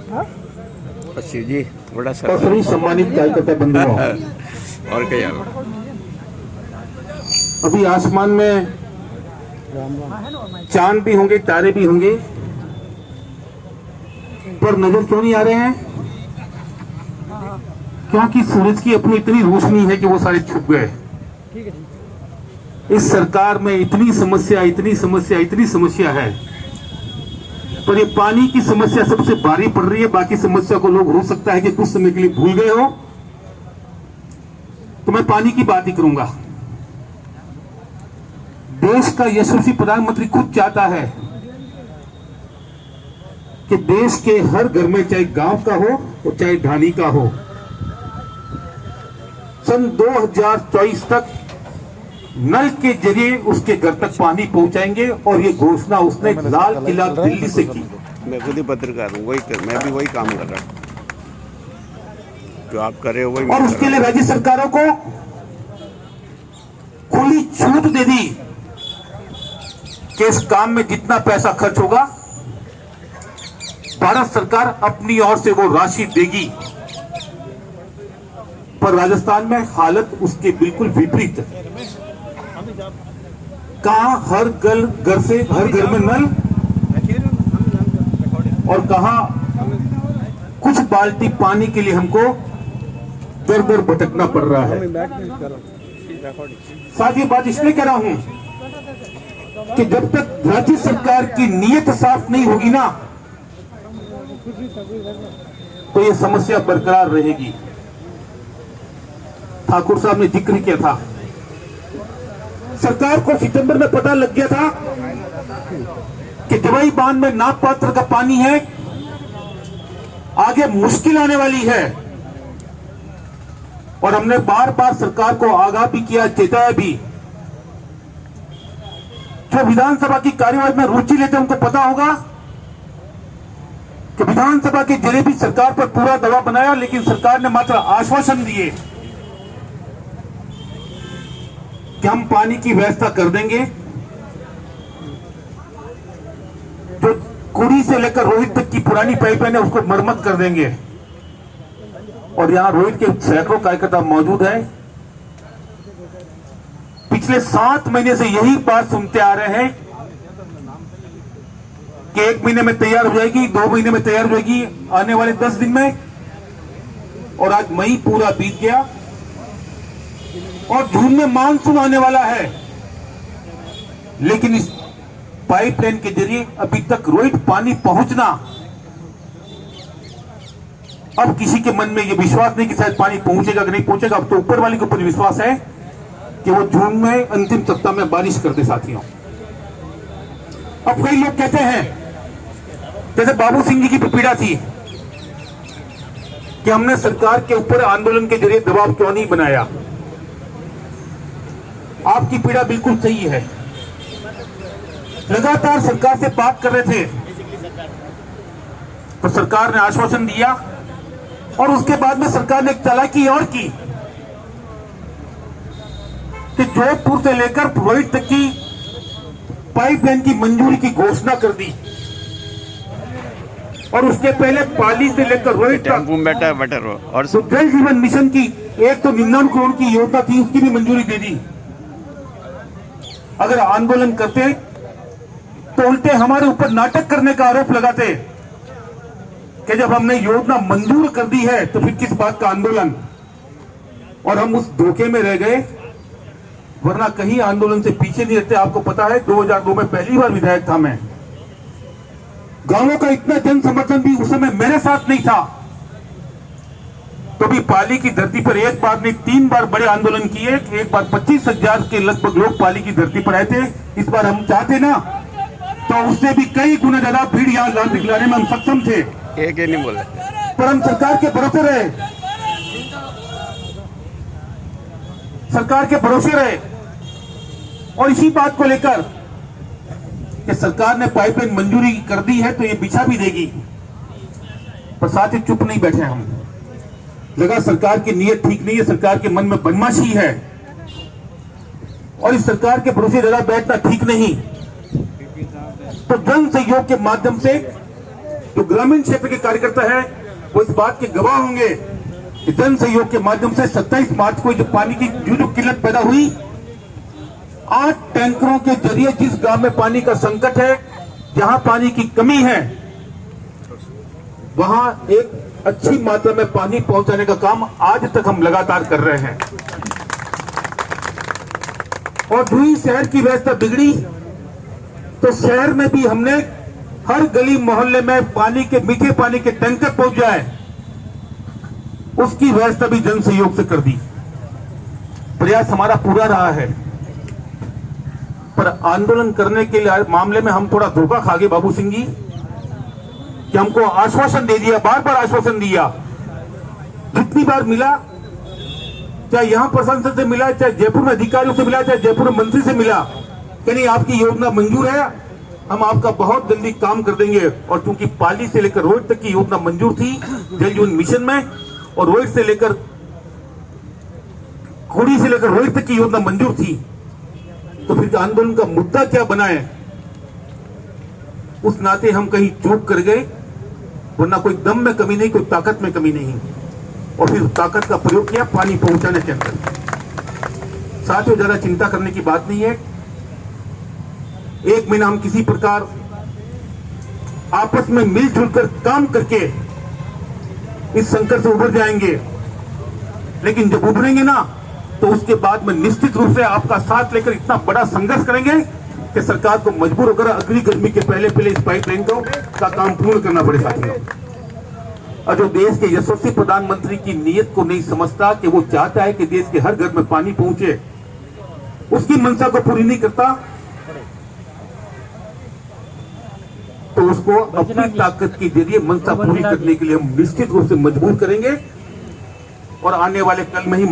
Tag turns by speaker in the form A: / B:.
A: शिव जी बड़ा
B: और सभी सम्मानित कार्यकर्ता बंधुओं,
A: और क्या
B: अभी आसमान में चांद भी होंगे, तारे भी होंगे, पर नजर क्यों नहीं आ रहे हैं? क्योंकि सूरज की अपनी इतनी रोशनी है कि वो सारे छुप गए। इस सरकार में इतनी समस्या है, पर ये पानी की समस्या सबसे भारी पड़ रही है। बाकी समस्या को लोग हो सकता है कि कुछ समय के लिए भूल गए हो, तो मैं पानी की बात ही करूंगा। देश का यशस्वी प्रधानमंत्री खुद चाहता है कि देश के हर घर में, चाहे गांव का हो और चाहे ढाणी का हो, सन 2024 तक नल के जरिए उसके घर तक पानी पहुंचाएंगे। और ये घोषणा उसने लाल किला दिल्ली से की।
A: मैं खुद ही पत्रकार हूँ, मैं भी वही काम कर रहा हूँ जो आप कर रहे हो वही।
B: और उसके लिए राज्य सरकारों को खुली छूट दे दी कि इस काम में जितना पैसा खर्च होगा भारत सरकार अपनी ओर से वो राशि देगी। पर राजस्थान में हालत उसके बिल्कुल विपरीत है। कहां हर घर में नल, और कहां कुछ बाल्टी पानी के लिए हमको दर दर भटकना पड़ रहा है। साथ ही बात इसलिए कह रहा हूं कि जब तक राज्य सरकार की नीयत साफ नहीं होगी ना, तो ये समस्या बरकरार रहेगी। ठाकुर साहब ने जिक्र किया था, सरकार को सितंबर में पता लग गया था कि जवाई बांध में नाग पात्र का पानी है, आगे मुश्किल आने वाली है। और हमने बार बार सरकार को आगाह भी किया, चेताया भी। जो विधानसभा की कार्यवाही में रुचि लेते हैं उनको पता होगा कि विधानसभा के जरिए भी सरकार पर पूरा दबाव बनाया, लेकिन सरकार ने मात्र आश्वासन दिए कि हम पानी की व्यवस्था कर देंगे। जो कुड़ी से लेकर रोहित तक की पुरानी पाइपलाइन है उसको मरम्मत कर देंगे। और यहां रोहित के सैकड़ों कार्यकर्ता मौजूद हैं। पिछले 7 महीने से यही बात सुनते आ रहे हैं कि 1 महीने में तैयार हो जाएगी, 2 महीने में तैयार हो जाएगी, आने वाले 10 दिन में। और आज मई पूरा बीत गया और जून में मानसून आने वाला है, लेकिन इस पाइपलाइन के जरिए अभी तक रोहित पानी पहुंचना, अब किसी के मन में यह विश्वास नहीं कि शायद पानी पहुंचेगा कि नहीं पहुंचेगा। अब तो ऊपर वाले के ऊपर विश्वास है कि वो जून में अंतिम सप्ताह में बारिश कर दे। साथियों, अब कई लोग कहते हैं, जैसे बाबू सिंह जी की पीड़ा थी कि हमने सरकार के ऊपर आंदोलन के जरिए दबाव क्यों नहीं बनाया। आपकी पीड़ा बिल्कुल सही है। लगातार सरकार से बात कर रहे थे तो सरकार ने आश्वासन दिया, और उसके बाद में सरकार ने एक चालाकी और की कि जोधपुर से लेकर रोहित तक की पाइपलाइन की मंजूरी की घोषणा कर दी। और उसके पहले पाली से लेकर रोहित तक और जल जीवन मिशन की 199 करोड़ की योजना थी, उसकी भी मंजूरी दे दी। अगर आंदोलन करते तो उल्टे हमारे ऊपर नाटक करने का आरोप लगाते कि जब हमने योजना मंजूर कर दी है तो फिर किस बात का आंदोलन। और हम उस धोखे में रह गए, वरना कहीं आंदोलन से पीछे नहीं रहते। आपको पता है 2002 में पहली बार विधायक था मैं। गांवों का इतना जन समर्थन भी उस समय मेरे साथ नहीं था, तो भी पाली की धरती पर एक बार नहीं 3 बार बड़े आंदोलन किए। एक बार 25,000 के लगभग लोग पाली की धरती पर आए थे। इस baर हम चाहते ना तो उससे भी कई गुना ज्यादा भीड़ यहाँ दिखलाने में हम सक्षम थे।
A: एक नहीं बोला,
B: पर हम सरकार के भरोसे रहे, सरकार के भरोसे रहे। और इसी बात को लेकर कि सरकार ने पाइपलाइन मंजूरी कर दी है तो ये बिछा भी देगी, पर साथ ही चुप नहीं बैठे हम। लगा सरकार की नीयत ठीक नहीं है, सरकार के मन में बदमाशी है, और इस सरकार के भरोसे ज्यादा बैठना ठीक नहीं। तो जन सहयोग के माध्यम से जो ग्रामीण क्षेत्र के कार्यकर्ता है वो इस बात के गवाह होंगे कि जन सहयोग के माध्यम से 27 मार्च को जो पानी की जो किल्लत पैदा हुई, 8 टैंकरों के जरिए जिस गांव में पानी का संकट है, जहां पानी की कमी है, वहां एक अच्छी मात्रा में पानी पहुंचाने का काम आज तक हम लगातार कर रहे हैं। और जो ही शहर की व्यवस्था बिगड़ी तो शहर में भी हमने हर गली मोहल्ले में पानी के मीठे पानी के टैंकर पहुंच जाए, उसकी व्यवस्था भी जन सहयोग से कर दी। प्रयास हमारा पूरा रहा है, पर आंदोलन करने के लिए मामले में हम थोड़ा धोखा खा गए बाबू सिंह जी, कि हमको आश्वासन दे दिया, बार बार आश्वासन दिया, जितनी बार मिला, चाहे यहां प्रशासन से मिला, चाहे जयपुर में अधिकारियों से मिला, चाहे जयपुर में मंत्री से मिला, कि नहीं आपकी योजना मंजूर है, हम आपका बहुत जल्दी काम कर देंगे। और चूंकि पाली से लेकर रोहित तक की योजना मंजूर थी जल जीवन मिशन में, और रोहित से लेकर खोड़ी से लेकर रोहित तक की योजना मंजूर थी, तो फिर आंदोलन का मुद्दा क्या बनाए, उस नाते हम कहीं चूक कर गए, वरना कोई दम में कमी नहीं, कोई ताकत में कमी नहीं। और फिर ताकत का प्रयोग किया पानी पहुंचाने के अंदर। साथियों, ज्यादा चिंता करने की बात नहीं है। एक महीना हम किसी प्रकार आपस में मिलजुल कर काम करके इस संकट से उभर जाएंगे, लेकिन जब उभरेंगे ना, तो उसके बाद में निश्चित रूप से आपका साथ लेकर इतना बड़ा संघर्ष करेंगे कि सरकार को मजबूर होकर अगली गर्मी के पहले इस पाइपलाइन का काम पूर्ण करना पड़े। साथियों, और जो देश के यशस्वी प्रधानमंत्री की नीयत को नहीं समझता कि वो चाहता है कि देश के हर घर में पानी पहुंचे, उसकी मंशा को पूरी नहीं करता, तो उसको अपनी ताकत के जरिए मंशा पूरी करने के लिए हम निश्चित रूप से मजबूर करेंगे, और आने वाले कल में ही